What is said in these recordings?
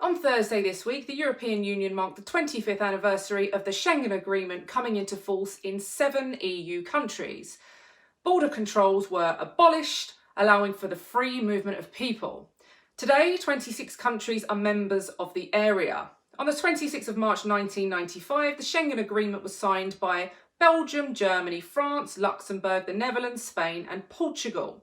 On Thursday this week, the European Union marked the 25th anniversary of the Schengen Agreement coming into force in 7 EU countries. Border controls were abolished, allowing for the free movement of people. Today, 26 countries are members of the area. On the 26th of March 1995, the Schengen Agreement was signed by Belgium, Germany, France, Luxembourg, the Netherlands, Spain and Portugal.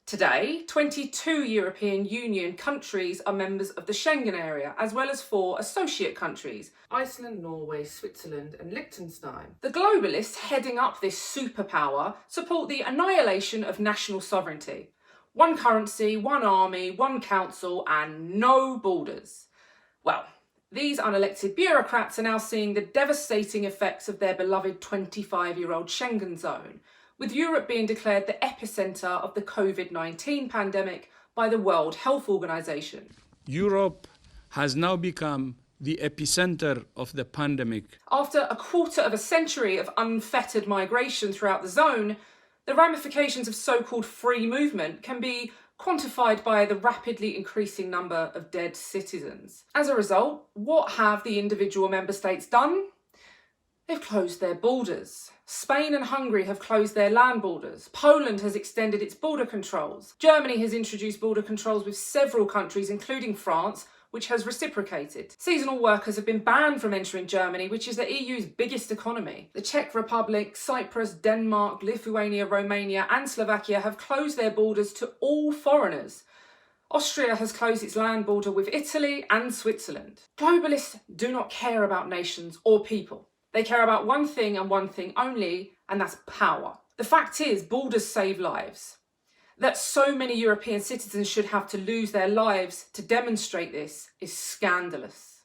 Today, 22 European Union countries are members of the Schengen area, as well as 4 associate countries: Iceland, Norway, Switzerland and Liechtenstein. The globalists heading up this superpower support the annihilation of national sovereignty. One currency, one army, one council and no borders. Well, these unelected bureaucrats are now seeing the devastating effects of their beloved 25-year-old Schengen zone, with Europe being declared the epicentre of the COVID-19 pandemic by the World Health Organization. Europe has now become the epicenter of the pandemic. After a quarter of a century of unfettered migration throughout the zone, the ramifications of so-called free movement can be quantified by the rapidly increasing number of dead citizens. As a result, what have the individual member states done? They've closed their borders. Spain and Hungary have closed their land borders. Poland has extended its border controls. Germany has introduced border controls with several countries, including France, which has reciprocated. Seasonal workers have been banned from entering Germany, which is the EU's biggest economy. The Czech Republic, Cyprus, Denmark, Lithuania, Romania and Slovakia have closed their borders to all foreigners. Austria has closed its land border with Italy and Switzerland. Globalists do not care about nations or people. They care about one thing and one thing only, and that's power. The fact is, borders save lives. That so many European citizens should have to lose their lives to demonstrate this is scandalous.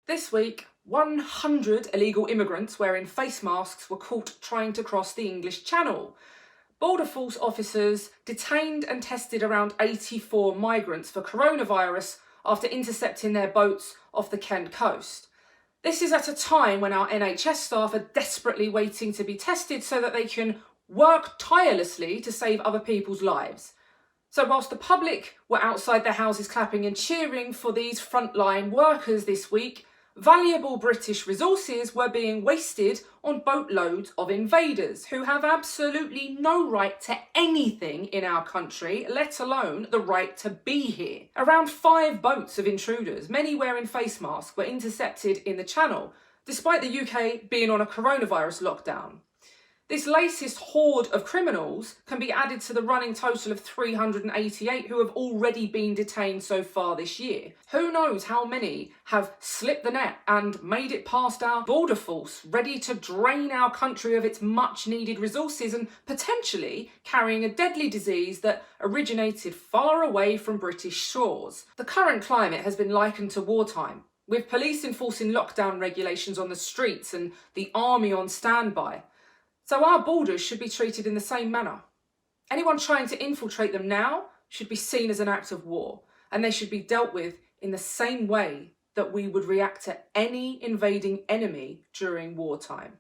This week, 100 illegal immigrants wearing face masks were caught trying to cross the English Channel. Border Force officers detained and tested around 84 migrants for coronavirus after intercepting their boats off the Kent coast. This is at a time when our NHS staff are desperately waiting to be tested so that they can work tirelessly to save other people's lives. So whilst the public were outside their houses clapping and cheering for these frontline workers this week, valuable British resources were being wasted on boatloads of invaders who have absolutely no right to anything in our country, let alone the right to be here. Around 5 boats of intruders, many wearing face masks, were intercepted in the Channel, despite the UK being on a coronavirus lockdown. This latest horde of criminals can be added to the running total of 388 who have already been detained so far this year. Who knows how many have slipped the net and made it past our border force, ready to drain our country of its much needed resources and potentially carrying a deadly disease that originated far away from British shores. The current climate has been likened to wartime, with police enforcing lockdown regulations on the streets and the army on standby. So our borders should be treated in the same manner. Anyone trying to infiltrate them now should be seen as an act of war, and they should be dealt with in the same way that we would react to any invading enemy during wartime.